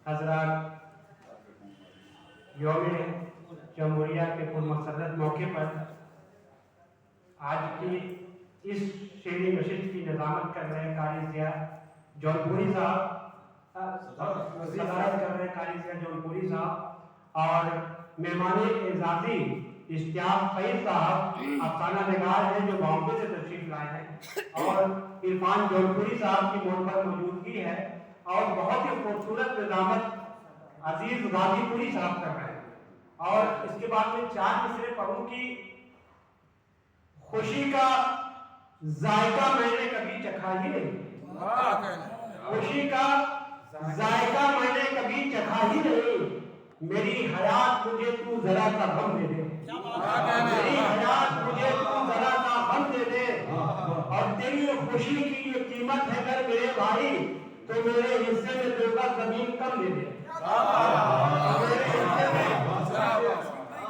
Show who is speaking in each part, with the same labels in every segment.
Speaker 1: हजरात, यौम जमहूरिया के पुरमसरत मौके पर आज की इस शेरी नशिस्त की निज़ामत कर रहे कारी ज़िया जौनपुरी साहब, सदारत कर रहे कारी ज़िया जौनपुरी साहब और मेहमान एजाज़ी इश्तियाक फैज़ साहब अफसाना निगार हैं जो बॉम्बे से तशरीफ लाए हैं, और इरफान जौनपुरी साहब की मोहब्बत मौजूदगी है, और बहुत ही खूबसूरत निज़ामत अजीज गाजीपुरी साहब कर रहे हैं। और इसके बाद में 4 मिसरे पढ़ूं कि खुशी का जायका मैंने कभी चखा ही नहीं, खुशी का जायका मैंने कभी चखा ही नहीं, मेरी हयात मुझे तू जरा सा गम दे दे, मेरी हयात मुझे तू जरा सा गम दे दे, और तेरी खुशी की ये कीमत है अगर मेरे भाई तो मेरे हिस्से में देगा जमीन कम दे दे,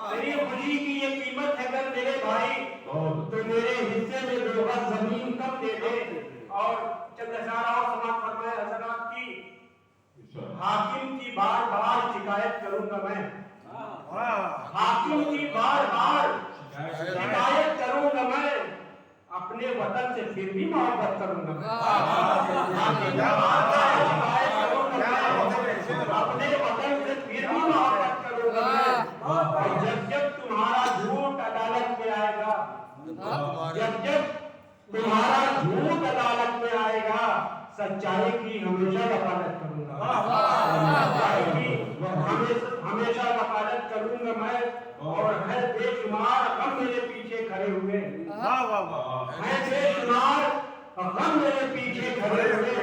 Speaker 1: तेरी खुशी की ये कीमत है अगर मेरे भाई तो मेरे हिस्से में देगा जमीन कम दे दे। और चंद अशारा और समाप्त फरमाए हजरात की हाकिम की बार बार शिकायत करूंगा मैं, हाकिम की बार बार शिकायत करूंगा मैं, अपने वतन से फिर भी मोहब्बत करूंगा मैं, अपने वतन से फिर भी मोहब्बत करूंगा मैं। जब जब तुम्हारा झूठ अदालत में आएगा, जब जब तुम्हारा झूठ अदालत में आएगा, सच्चाई की हमेशा वकालत करूंगा, सच्चाई की हमेशा वकालत करूंगा मैं। और है बेशुमार गम मेरे पीछे खड़े हुए, है बेशुमार गम मेरे पीछे खड़े हुए,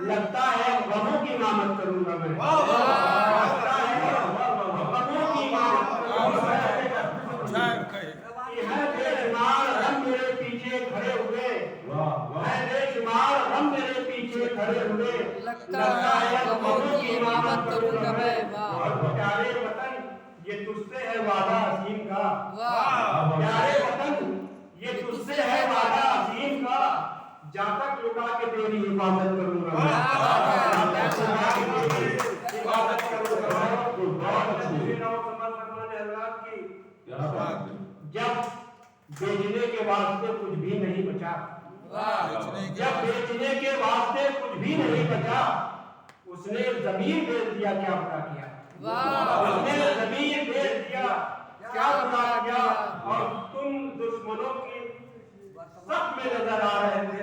Speaker 1: लगता है गमों की इमामत करूंगा मैं, लगता है गमों की इमामत करूंगा मैं। है बेशुमार गम मेरे पीछे खड़े हुए, है बेशुमार गम मेरे पीछे खड़े हुए, लगता है गमों की इमामत करूंगा मैं। और प्यारे वतन ये तुझसे है वादा अजीम का, प्यारे वतन ये तुझसे है वादा अजीम का, जहाँ तक लुका के तेरी हिफाजत करूंगा मैं, हिफाजत करूंगा। जब बेचने के वास्ते कुछ भी नहीं बचा, जब बेचने के वास्ते कुछ भी नहीं बचा, उसने जमीन बेच दिया, क्या बुरा किया, उसने जमीन बेच दिया, क्या बुरा किया। और तुम दुश्मनों की सब में नजर आ रहे थे,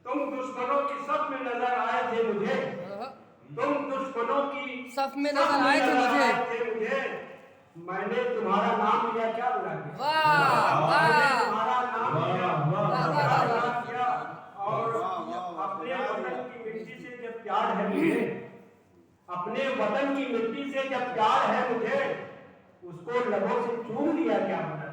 Speaker 1: तुम दुश्मनों की सब में नजर आए थे मुझे, तुम दुश्मनों की
Speaker 2: सब में नजर आए थे मुझे,
Speaker 1: मैंने तुम्हारा नाम लिया, क्या बुरा किया, तुम्हारा नाम लिया, किया। और अपने वतन की मिट्टी से जब प्यार है मुझे, अपने वतन की मिट्टी से जब प्यार है मुझे, उसको लबों से चूम लिया, क्या बुरा।